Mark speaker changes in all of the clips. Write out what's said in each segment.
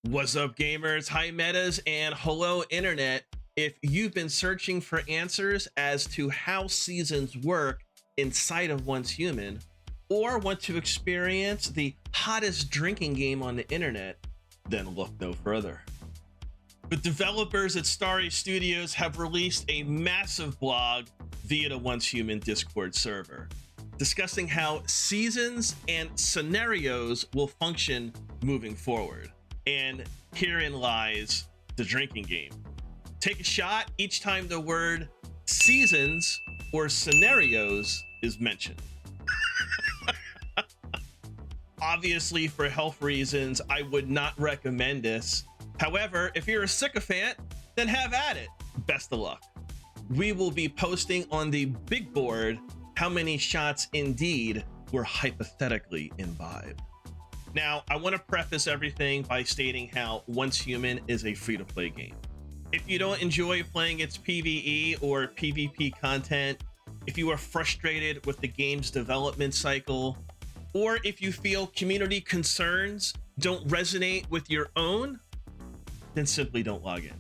Speaker 1: What's up, gamers? Hi, metas, and hello, internet. If you've been searching for answers as to how seasons work inside of Once Human, or want to experience the hottest drinking game on the internet, then look no further. The developers at STARRY Studios have released a massive blog via the Once Human Discord server, discussing how seasons and scenarios will function moving forward. And herein lies the drinking game. Take a shot each time the word seasons or scenarios is mentioned. Obviously, for health reasons, I would not recommend this. However, if you're a sycophant, then have at it. Best of luck. We will be posting on the big board how many shots indeed were hypothetically imbibed. Now, I want to preface everything by stating how Once Human is a free-to-play game. If you don't enjoy playing its PvE or PvP content, if you are frustrated with the game's development cycle, or if you feel community concerns don't resonate with your own, then simply don't log in.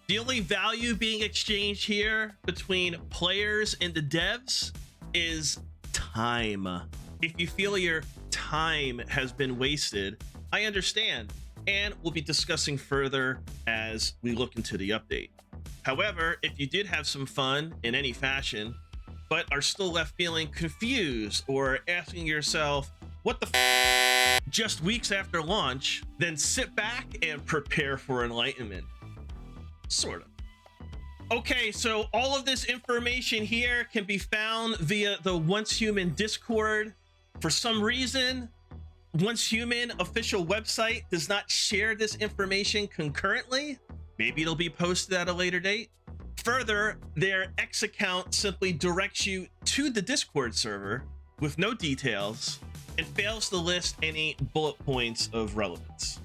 Speaker 1: The only value being exchanged here between players and the devs is time. If you feel your time has been wasted, I understand, and we'll be discussing further as we look into the update. However, if you did have some fun in any fashion, but are still left feeling confused or asking yourself, what the just weeks after launch, then sit back and prepare for enlightenment. Sort of. Okay, so all of this information here can be found via the Once Human Discord. For some reason, Once Human official website does not share this information concurrently. Maybe it'll be posted at a later date. Further, their X account simply directs you to the Discord server with no details and fails to list any bullet points of relevance.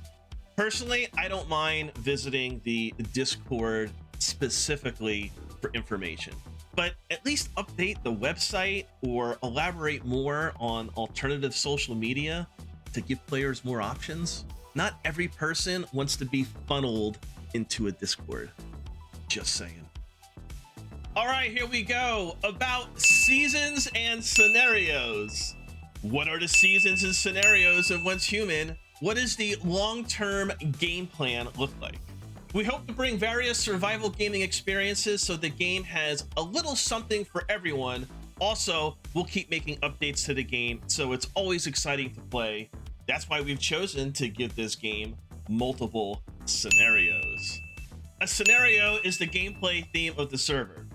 Speaker 1: Personally, I don't mind visiting the Discord specifically for information, but at least update the website or elaborate more on alternative social media to give players more options. Not every person wants to be funneled into a Discord. Just saying. All right, here we go. About seasons and scenarios. What are the seasons and scenarios of Once Human? What does the long-term game plan look like? We hope to bring various survival gaming experiences so the game has a little something for everyone. Also, we'll keep making updates to the game, so it's always exciting to play. That's why we've chosen to give this game multiple scenarios. A scenario is the gameplay theme of the server.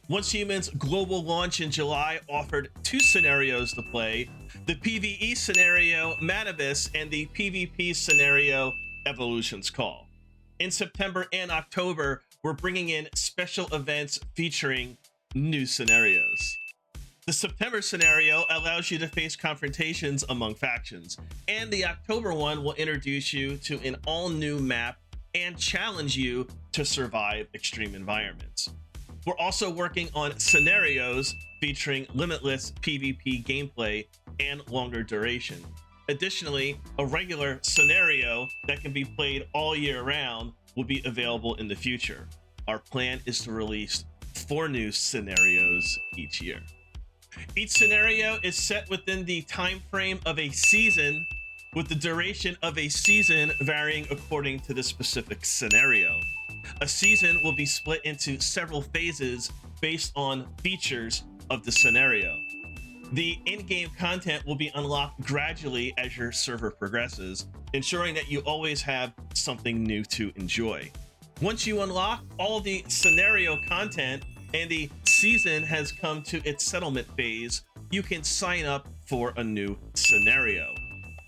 Speaker 1: Once Human's global launch in July offered 2 scenarios to play, the PvE scenario Manibus and the PvP scenario Evolution's Call. In September and October, we're bringing in special events featuring new scenarios. The September scenario allows you to face confrontations among factions, and the October one will introduce you to an all-new map and challenge you to survive extreme environments. We're also working on scenarios featuring limitless PvP gameplay and longer duration. Additionally, a regular scenario that can be played all year round will be available in the future. Our plan is to release 4 new scenarios each year. Each scenario is set within the time frame of a season, with the duration of a season varying according to the specific scenario. A season will be split into several phases based on features of the scenario. The in-game content will be unlocked gradually as your server progresses, ensuring that you always have something new to enjoy. Once you unlock all the scenario content and the season has come to its settlement phase, you can sign up for a new scenario,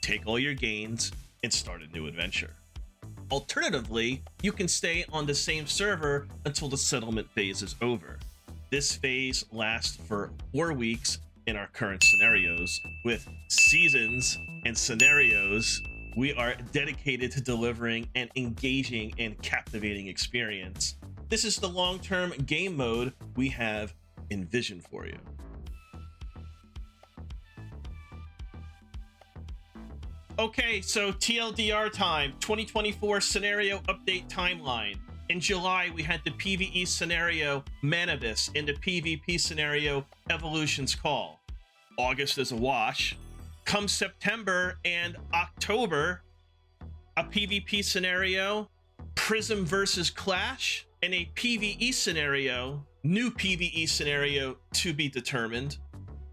Speaker 1: take all your gains, and start a new adventure. Alternatively, you can stay on the same server until the settlement phase is over. This phase lasts for 4 weeks in our current scenarios. With seasons and scenarios, we are dedicated to delivering an engaging and captivating experience. This is the long-term game mode we have envisioned for you. Okay, so TLDR time, 2024 scenario update timeline. In July, we had the PvE scenario Manibus and the PvP scenario Evolution's Call. August is a wash. Come September and October, a PvP scenario, Prism versus Clash, and a PvE scenario, new PvE scenario to be determined,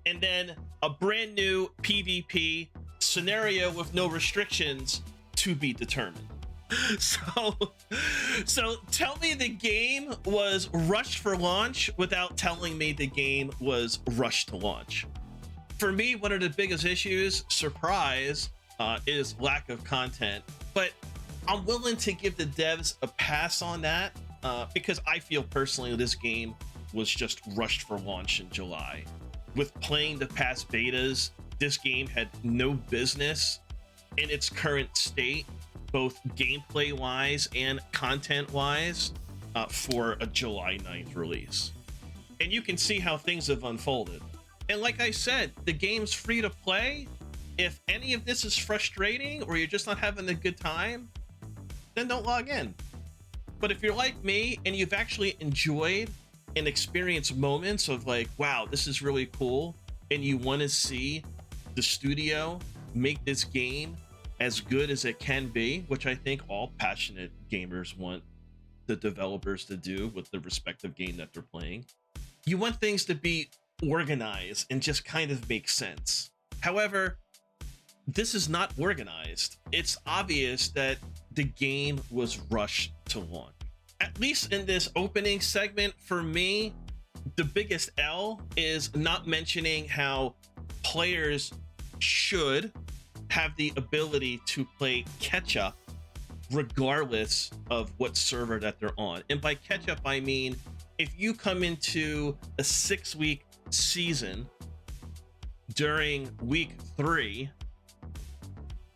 Speaker 1: and then a brand new PvP scenario with no restrictions to be determined. So tell me the game was rushed for launch without telling me the game was rushed to launch. For me, one of the biggest issues, surprise, is lack of content. But I'm willing to give the devs a pass on that because I feel personally this game was just rushed for launch in July. With playing the past betas, this game had no business in its current state, both gameplay wise and content wise, for a July 9th release. And you can see how things have unfolded. And like I said, the game's free to play. If any of this is frustrating or you're just not having a good time, then don't log in. But if you're like me and you've actually enjoyed and experienced moments of like, wow, this is really cool, and you want to see the studio make this game as good as it can be, which I think all passionate gamers want the developers to do with the respective game that they're playing. You want things to be organized and just kind of make sense. However, this is not organized. It's obvious that the game was rushed to launch. At least in this opening segment, for me, the biggest L is not mentioning how players should have the ability to play catch up regardless of what server that they're on. And by catch up, I mean, if you come into a 6-week season during week 3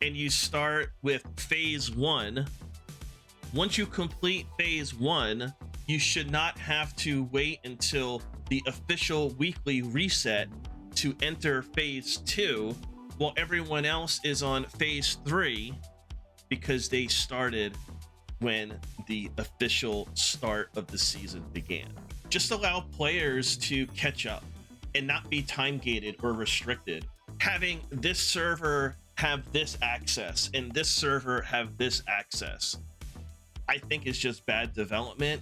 Speaker 1: and you start with phase 1, once you complete phase 1, you should not have to wait until the official weekly reset to enter phase 2 while everyone else is on phase 3 because they started when the official start of the season began. Just allow players to catch up and not be time gated or restricted. Having this server have this access and this server have this access, I think is just bad development.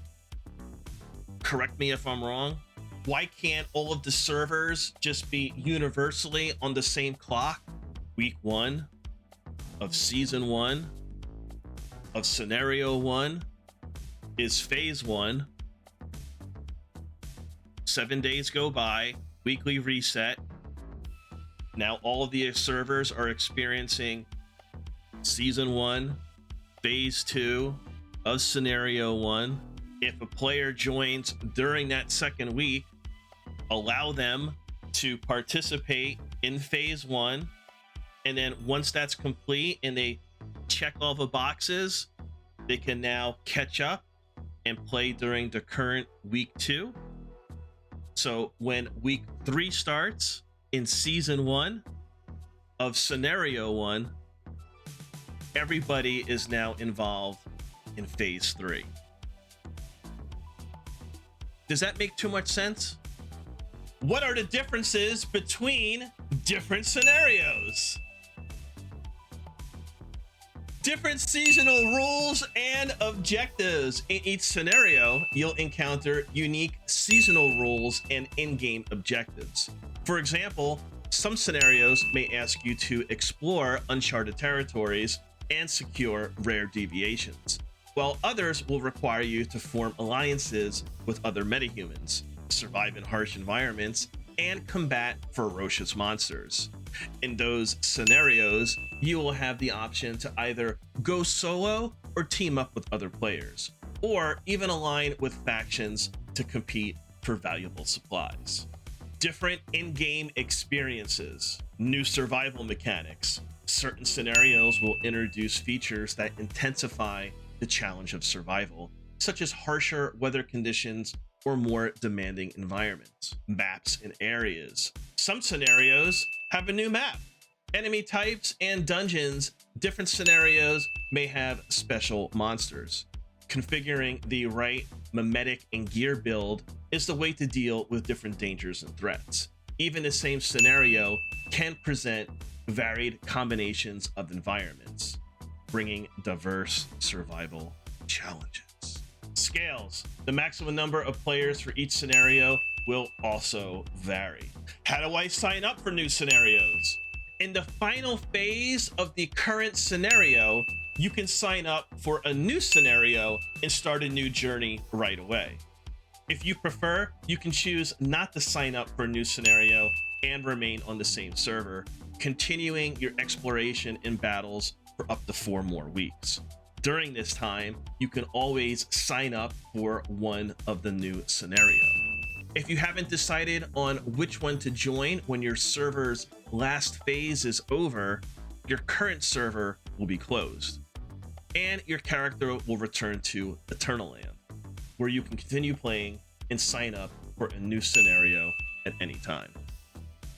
Speaker 1: Correct me if I'm wrong. Why can't all of the servers just be universally on the same clock? Week 1 of season 1 of scenario 1 is phase 1. 7 days go by, weekly reset. Now all of the servers are experiencing season 1, phase 2 of scenario 1. If a player joins during that second week, allow them to participate in phase 1. And then once that's complete and they check all the boxes, they can now catch up and play during the current week 2. So when week 3 starts in season 1 of scenario 1, everybody is now involved in phase 3. Does that make too much sense? What are the differences between different scenarios? Different seasonal rules and objectives. In each scenario, you'll encounter unique seasonal rules and in-game objectives. For example, some scenarios may ask you to explore uncharted territories and secure rare deviations, while others will require you to form alliances with other metahumans, survive in harsh environments, and combat ferocious monsters. In those scenarios, you will have the option to either go solo or team up with other players, or even align with factions to compete for valuable supplies. Different in-game experiences, new survival mechanics. Certain scenarios will introduce features that intensify the challenge of survival, such as harsher weather conditions or more demanding environments, maps and areas. Some scenarios have a new map, Enemy types and dungeons, different scenarios may have special monsters. Configuring the right mimetic and gear build is the way to deal with different dangers and threats. Even the same scenario can present varied combinations of environments, bringing diverse survival challenges. Scales. The maximum number of players for each scenario will also vary. How do I sign up for new scenarios? In the final phase of the current scenario, you can sign up for a new scenario and start a new journey right away. If you prefer, you can choose not to sign up for a new scenario and remain on the same server, continuing your exploration in battles for up to 4 more weeks. During this time, you can always sign up for one of the new scenarios. If you haven't decided on which one to join when your server's last phase is over, your current server will be closed, and your character will return to Eternal Land, where you can continue playing and sign up for a new scenario at any time.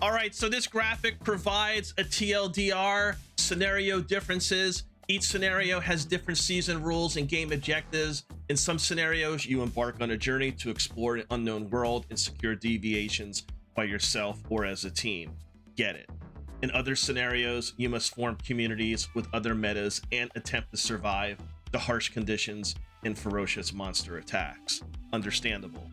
Speaker 1: All right, so this graphic provides a TLDR, scenario differences. Each scenario has different season rules and game objectives. In some scenarios, you embark on a journey to explore an unknown world and secure deviations by yourself or as a team. Get it. In other scenarios, you must form communities with other metas and attempt to survive the harsh conditions and ferocious monster attacks. Understandable.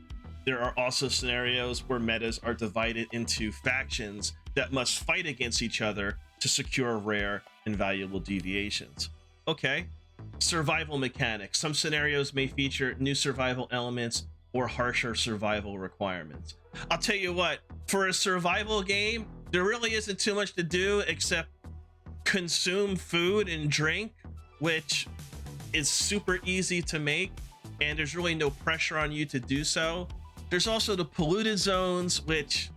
Speaker 1: There are also scenarios where metas are divided into factions that must fight against each other to secure rare and valuable deviations. Okay. Survival mechanics. Some scenarios may feature new survival elements or harsher survival requirements. I'll tell you what, for a survival game, there really isn't too much to do except consume food and drink, which is super easy to make, and there's really no pressure on you to do so. There's also the polluted zones, which,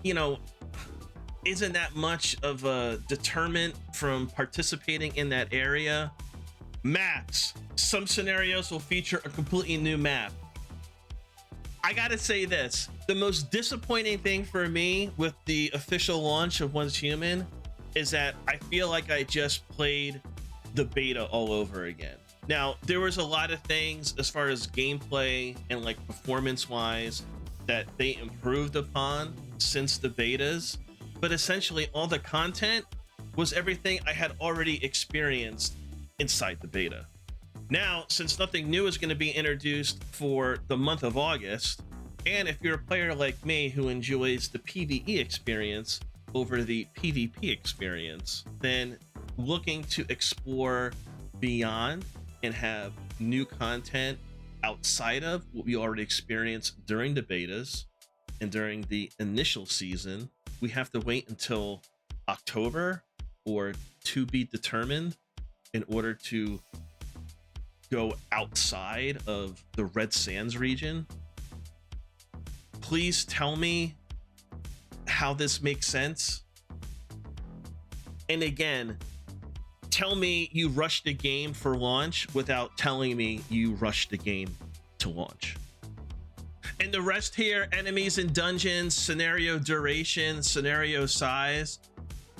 Speaker 1: you know, isn't that much of a deterrent from participating in that area. Maps. Some scenarios will feature a completely new map. I gotta say this, the most disappointing thing for me with the official launch of Once Human is that I feel like I just played the beta all over again. Now, there was a lot of things as far as gameplay and like performance wise that they improved upon since the betas, but essentially all the content was everything I had already experienced inside the beta. Now, since nothing new is going to be introduced for the month of August, and if you're a player like me who enjoys the PvE experience over the PvP experience, then looking to explore beyond and have new content outside of what we already experienced during the betas and during the initial season, we have to wait until October or to be determined in order to go outside of the Red Sands region. Please tell me how this makes sense. And again, tell me you rushed the game for launch without telling me you rushed the game to launch. And the rest here, enemies and dungeons, scenario duration, scenario size.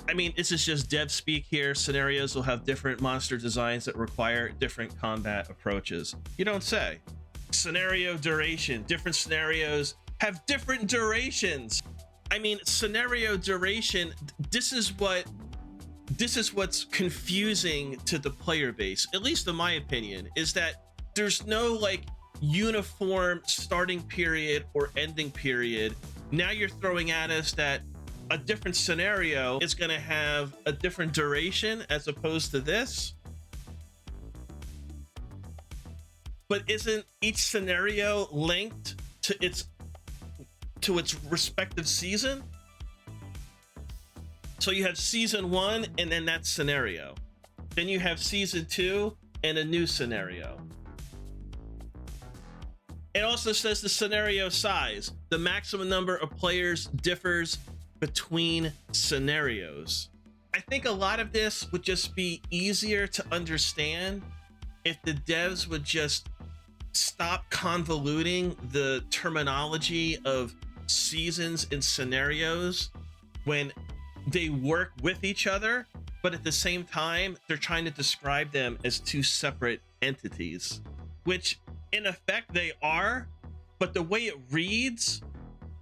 Speaker 1: I mean, this is just dev speak here. Scenarios will have different monster designs that require different combat approaches. You don't say. Scenario duration. Different scenarios have different durations. I mean, scenario duration, this is what's confusing to the player base, at least in my opinion, is that there's no like uniform starting period or ending period. Now you're throwing at us that a different scenario is going to have a different duration as opposed to this. But isn't each scenario linked to its respective season? So you have season 1 and then that scenario. Then you have season 2 and a new scenario. It also says the scenario size. The maximum number of players differs between scenarios. I think a lot of this would just be easier to understand if the devs would just stop convoluting the terminology of seasons and scenarios when they work with each other, but at the same time, they're trying to describe them as two separate entities, which in effect they are, but the way it reads,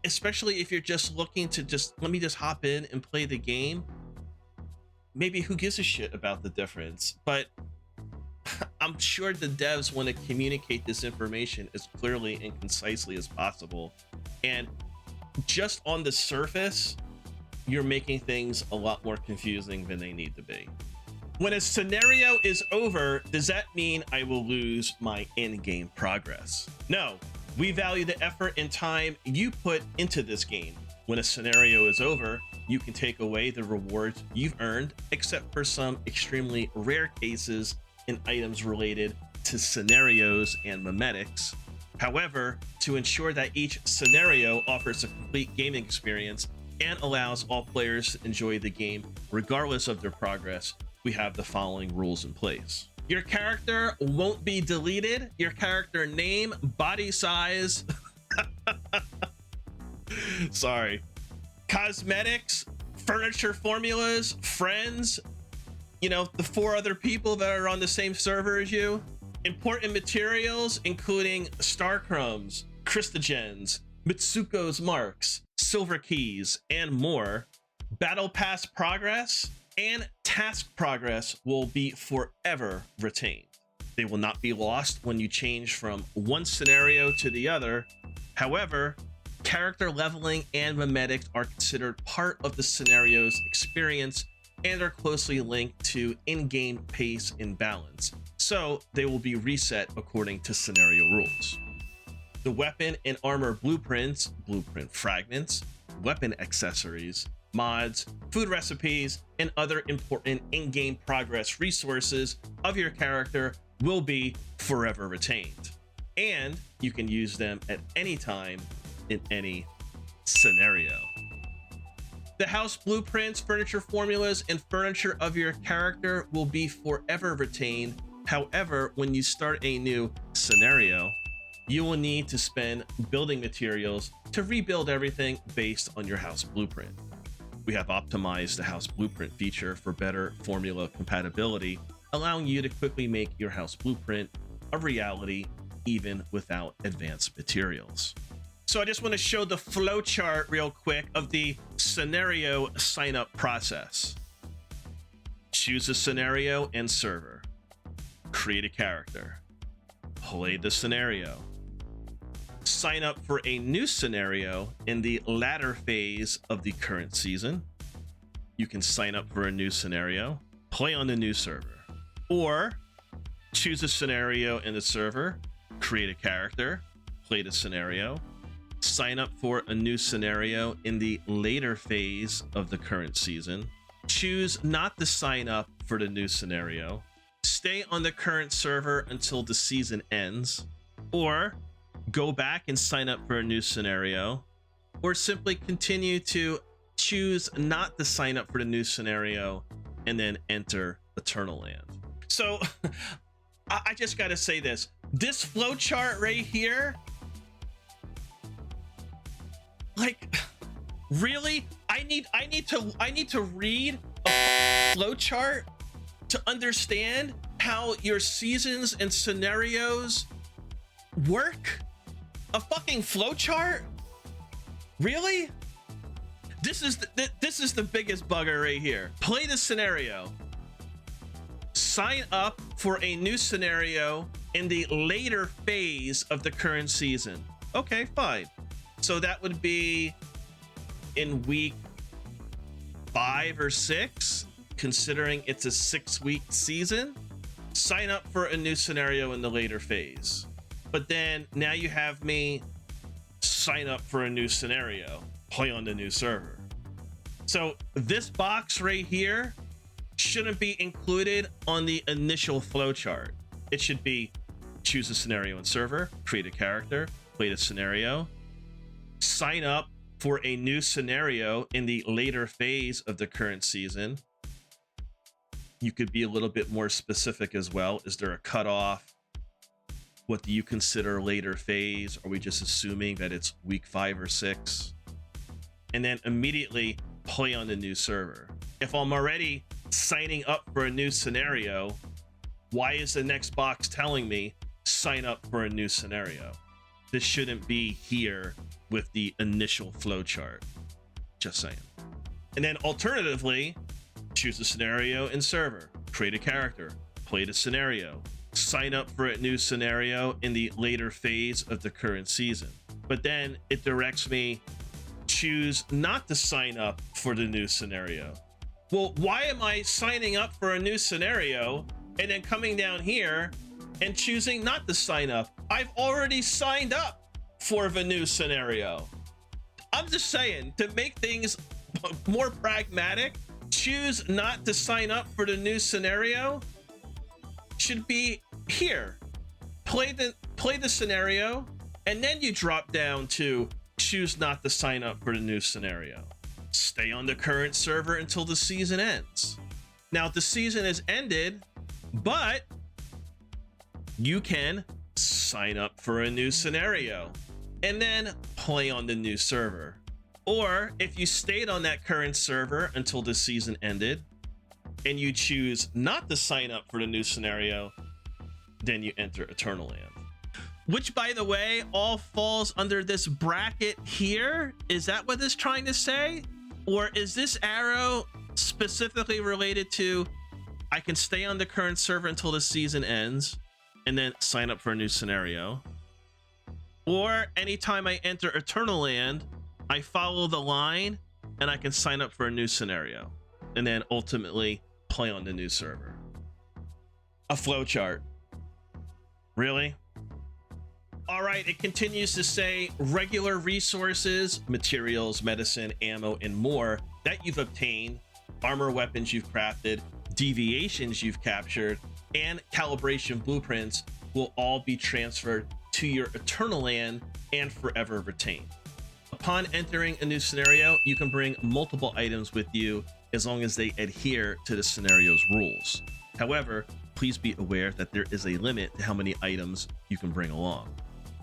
Speaker 1: especially if you're just looking to let me just hop in and play the game, maybe who gives a shit about the difference? But I'm sure the devs want to communicate this information as clearly and concisely as possible. And just on the surface, you're making things a lot more confusing than they need to be. When a scenario is over, does that mean I will lose my in-game progress? No, we value the effort and time you put into this game. When a scenario is over, you can take away the rewards you've earned, except for some extremely rare cases and items related to scenarios and memetics. However, to ensure that each scenario offers a complete gaming experience and allows all players to enjoy the game regardless of their progress, we have the following rules in place. Your character won't be deleted. Your character name, body size, sorry, cosmetics, furniture formulas, friends, you know, the 4 other people that are on the same server as you, important materials, including star crumbs, Christogens, Mitsuko's marks, silver keys, and more. Battle pass progress and task progress will be forever retained. They will not be lost when you change from one scenario to the other. However, character leveling and memetics are considered part of the scenario's experience and are closely linked to in-game pace and balance, so they will be reset according to scenario rules. The weapon and armor blueprints, blueprint fragments, weapon accessories, mods, food recipes, and other important in-game progress resources of your character will be forever retained, and you can use them at any time in any scenario. The house blueprints, furniture formulas, and furniture of your character will be forever retained. However, when you start a new scenario, you will need to spend building materials to rebuild everything based on your house blueprint. We have optimized the house blueprint feature for better formula compatibility, allowing you to quickly make your house blueprint a reality even without advanced materials. So I just want to show the flowchart real quick of the scenario sign-up process. Choose a scenario and server. Create a character. Play the scenario. Sign up for a new scenario in the latter phase of the current season. You can sign up for a new scenario, play on the new server, or choose a scenario in the server, create a character, play the scenario, sign up for a new scenario in the later phase of the current season, choose not to sign up for the new scenario, stay on the current server until the season ends, or go back and sign up for a new scenario, or simply continue to choose not to sign up for the new scenario and then enter Eternal Land. So I just gotta say this flowchart right here, like, really? I need to read a flowchart to understand how your seasons and scenarios work? A fucking flowchart? Really? This is the biggest bugger right here. Play the scenario. Sign up for a new scenario in the later phase of the current season. Okay, fine. So that would be in week 5 or 6, considering it's a 6-week season. Sign up for a new scenario in the later phase. But then now you have me sign up for a new scenario, play on the new server. So this box right here shouldn't be included on the initial flowchart. It should be choose a scenario and server, create a character, play the scenario, sign up for a new scenario in the later phase of the current season. You could be a little bit more specific as well. Is there a cutoff? What do you consider later phase? Are we just assuming that it's week 5 or 6? And then immediately play on the new server. If I'm already signing up for a new scenario, why is the next box telling me sign up for a new scenario? This shouldn't be here with the initial flowchart. Just saying. And then alternatively, choose a scenario in server, create a character, play the scenario, sign up for a new scenario in the later phase of the current season. But then it directs me, choose not to sign up for the new scenario. Well, why am I signing up for a new scenario and then coming down here and choosing not to sign up? I've already signed up for the new scenario. I'm just saying, to make things more pragmatic, choose not to sign up for the new scenario should be here. Play the scenario, and then you drop down to choose not to sign up for the new scenario. Stay on the current server until the season ends. Now, the season has ended, but you can sign up for a new scenario and then play on the new server. Or if you stayed on that current server until the season ended and you choose not to sign up for the new scenario, then you enter Eternal Land. Which, by the way, all falls under this bracket here. Is that what it's trying to say? Or is this arrow specifically related to I can stay on the current server until the season ends and then sign up for a new scenario? Or anytime I enter Eternal Land, I follow the line and I can sign up for a new scenario and then ultimately play on the new server. A flowchart. Really? All right, it continues to say regular resources, materials, medicine, ammo, and more that you've obtained, armor, weapons you've crafted, deviations you've captured, and calibration blueprints will all be transferred to your Eternal Land and forever retained. Upon entering a new scenario, you can bring multiple items with you as long as they adhere to the scenario's rules. However, please be aware that there is a limit to how many items you can bring along.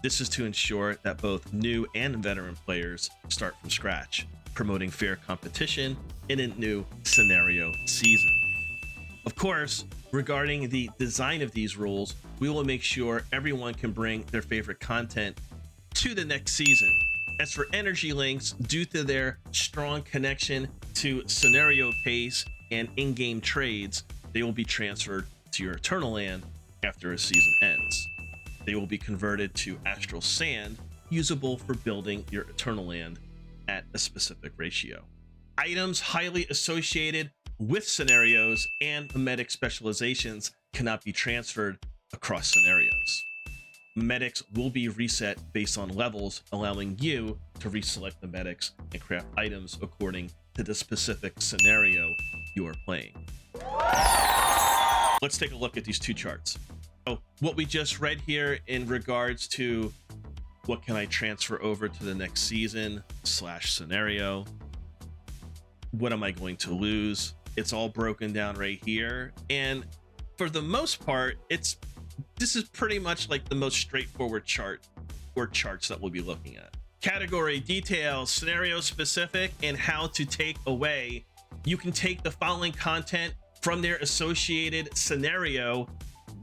Speaker 1: This is to ensure that both new and veteran players start from scratch, promoting fair competition in a new scenario season. Of course, regarding the design of these rules, we will make sure everyone can bring their favorite content to the next season. As for energy links, due to their strong connection to scenario pace and in-game trades, they will be transferred to your Eternal Land after a season ends. They will be converted to astral sand, usable for building your Eternal Land at a specific ratio. Items highly associated with scenarios and medic specializations cannot be transferred across scenarios. Medics will be reset based on levels, allowing you to reselect the medics and craft items according to the specific scenario you are playing. Let's take a look at these two charts. So what we just read here in regards to what can I transfer over to the next season / scenario, what am I going to lose? It's all broken down right here. And for the most part, this is pretty much like the most straightforward chart or charts that we'll be looking at. Category, details, scenario specific, and how to take away. You can take the following content from their associated scenario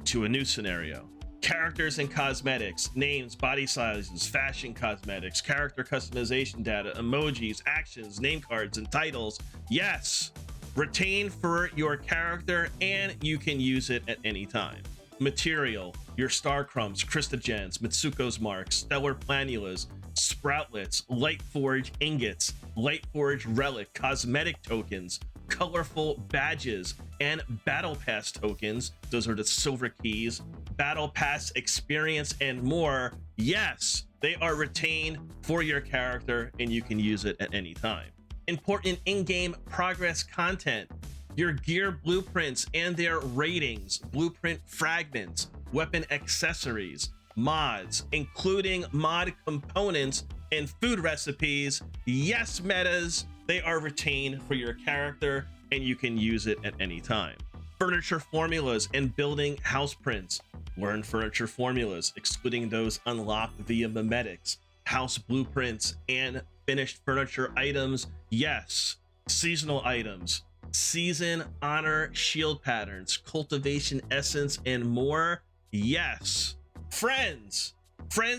Speaker 1: to a new scenario. Characters and cosmetics, names, body sizes, fashion cosmetics, character customization data, emojis, actions, name cards, and titles. Yes, retain for your character and you can use it at any time. Material, your star crumbs, Christogens, Mitsuko's marks, stellar planulas, sproutlets, light forge ingots, light forge relic, cosmetic tokens, colorful badges, and battle pass tokens. Those are the silver keys, battle pass experience, and more. Yes, they are retained for your character and you can use it at any time. Important in-game progress content, your gear blueprints and their ratings, blueprint fragments, weapon accessories, mods, including mod components and food recipes. Yes, metas, they are retained for your character and you can use it at any time. Furniture formulas and building house prints. Learn furniture formulas, excluding those unlocked via memetics, house blueprints, and finished furniture items. Yes, seasonal items, season honor shield patterns, cultivation essence, and more. Yes. Friends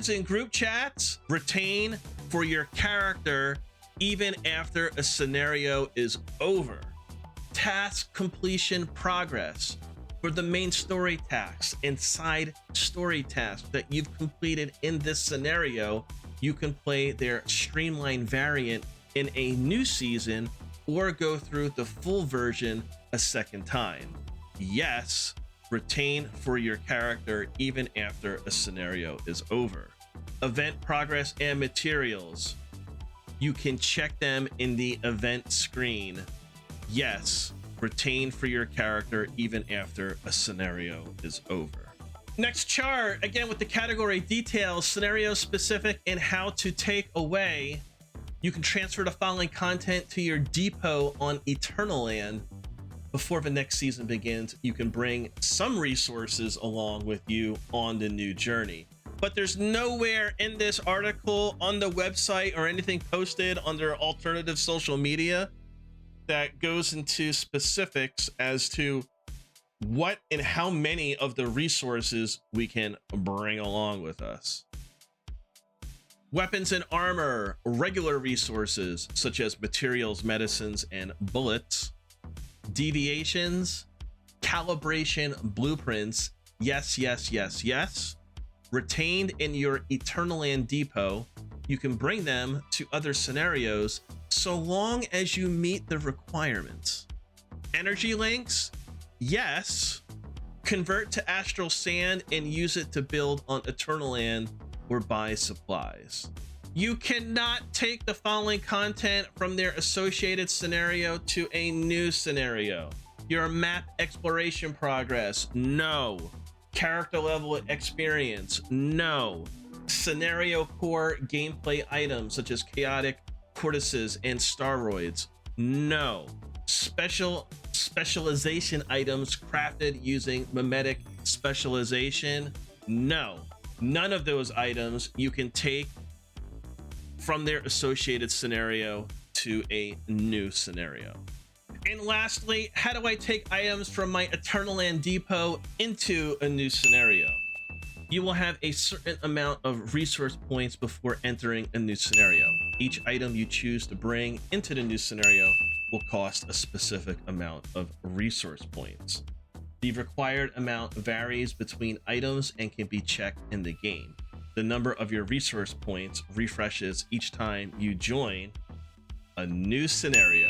Speaker 1: in group chats, retain for your character even after a scenario is over. Task completion progress for the main story tasks and side story tasks that you've completed in this scenario. You can play their streamlined variant in a new season or go through the full version a second time. Yes, retain for your character even after a scenario is over. Event progress and materials. You can check them in the event screen. Yes, retain for your character even after a scenario is over. Next chart, again with the category details, scenario specific, and how to take away. You can transfer the following content to your depot on Eternal Land. Before the next season begins, you can bring some resources along with you on the new journey. But there's nowhere in this article, on the website, or anything posted on their alternative social media that goes into specifics as to what and how many of the resources we can bring along with us. Weapons and armor, regular resources such as materials, medicines, and bullets. Deviations, calibration blueprints, yes, yes, yes, yes. Retained in your Eternal Land depot. You can bring them to other scenarios so long as you meet the requirements. Energy links, yes. Convert to astral sand and use it to build on Eternal Land or buy supplies. You cannot take the following content from their associated scenario to a new scenario. Your map exploration progress, no. Character level experience, no. Scenario core gameplay items such as chaotic cortices and staroids, no. Specialization items crafted using mimetic specialization, no. None of those items you can take from their associated scenario to a new scenario. And lastly, how do I take items from my Eternal Land depot into a new scenario? You will have a certain amount of resource points before entering a new scenario. Each item you choose to bring into the new scenario will cost a specific amount of resource points. The required amount varies between items and can be checked in the game. The number of your resource points refreshes each time you join a new scenario.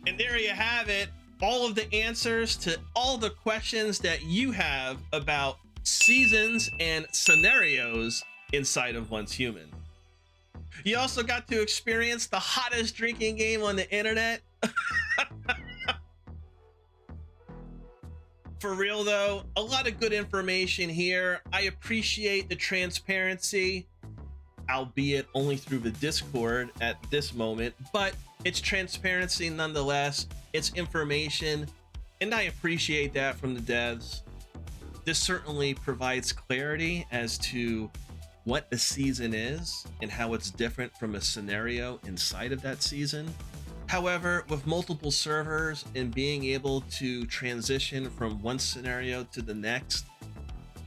Speaker 1: And there you have it, all of the answers to all the questions that you have about seasons and scenarios inside of Once Human. You also got to experience the hottest drinking game on the internet. For real though, a lot of good information here. I appreciate the transparency, albeit only through the Discord at this moment, but it's transparency nonetheless. It's information, and I appreciate that from the devs. This certainly provides clarity as to what a season is and how it's different from a scenario inside of that season. However, with multiple servers and being able to transition from one scenario to the next,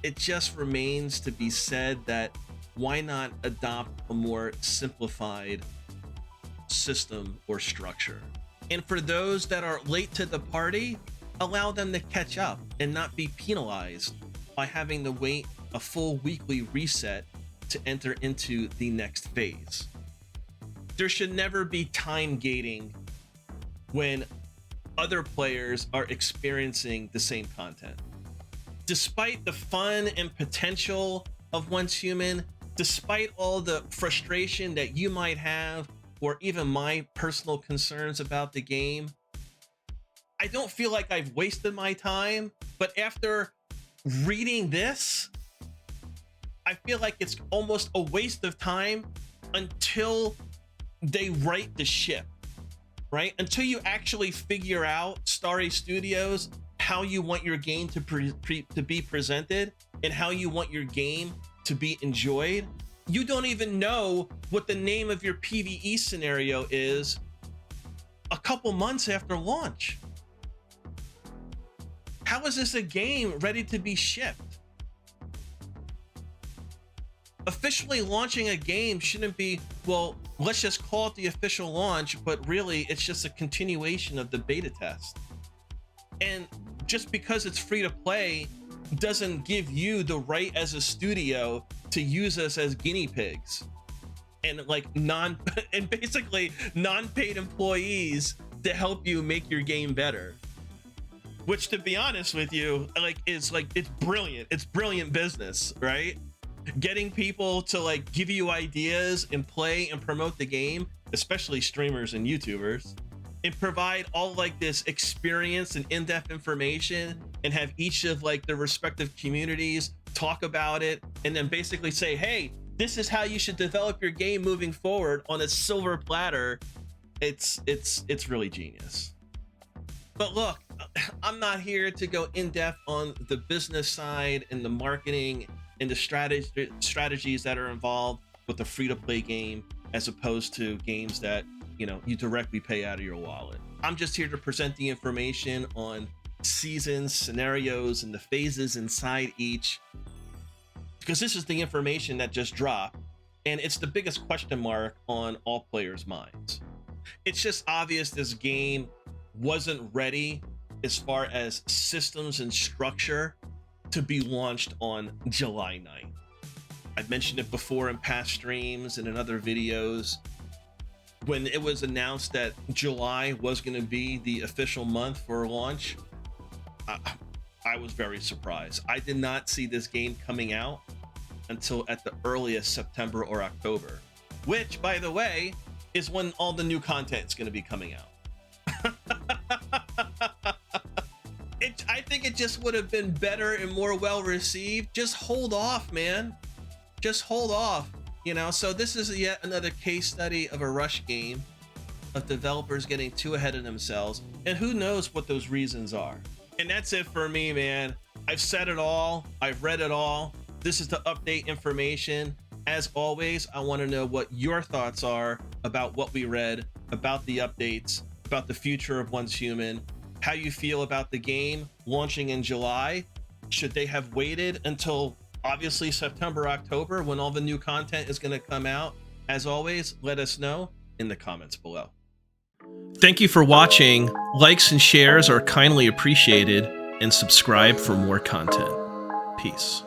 Speaker 1: it just remains to be said that why not adopt a more simplified system or structure? And for those that are late to the party, allow them to catch up and not be penalized by having to wait a full weekly reset to enter into the next phase. There should never be time gating when other players are experiencing the same content. Despite the fun and potential of Once Human, despite all the frustration that you might have, or even my personal concerns about the game, I don't feel like I've wasted my time, but after reading this, I feel like it's almost a waste of time until they right the ship, right? Until you actually figure out, Starry Studios, how you want your game to be presented and how you want your game to be enjoyed. You don't even know what the name of your PvE scenario is a couple months after launch. How is this a game ready to be shipped? Officially launching a game shouldn't be, well, let's just call it the official launch, but really it's just a continuation of the beta test. And just because it's free to play doesn't give you the right as a studio to use us as guinea pigs and like basically non-paid employees to help you make your game better. Which, to be honest with you, it's brilliant. It's brilliant business, right? Getting people to like give you ideas and play and promote the game, especially streamers and YouTubers, and provide all like this experience and in-depth information, and have each of like the respective communities talk about it, and then basically say, hey, this is how you should develop your game moving forward on a silver platter. It's really genius. But look, I'm not here to go in depth on the business side and the marketing and the strategies that are involved with the free-to-play game, as opposed to games that, you know, you directly pay out of your wallet. I'm just here to present the information on seasons, scenarios, and the phases inside each, because this is the information that just dropped, and it's the biggest question mark on all players' minds. It's just obvious this game wasn't ready as far as systems and structure to be launched on July 9th. I've mentioned it before in past streams and in other videos. When it was announced that July was going to be the official month for launch, I was very surprised. I did not see this game coming out until at the earliest September or October, which, by the way, is when all the new content is going to be coming out. I think it just would have been better and more well received. Just hold off, man. Just hold off. You know, so this is yet another case study of a rush game, of developers getting too ahead of themselves, and who knows what those reasons are. And that's it for me, man. I've said it all. I've read it all. This is the update information. As always, I want to know what your thoughts are about what we read, about the updates, about the future of Once Human, how you feel about the game launching in July. Should they have waited until obviously September, October, when all the new content is going to come out? As always, let us know in the comments below. Thank you for watching. Likes and shares are kindly appreciated, and subscribe for more content. Peace.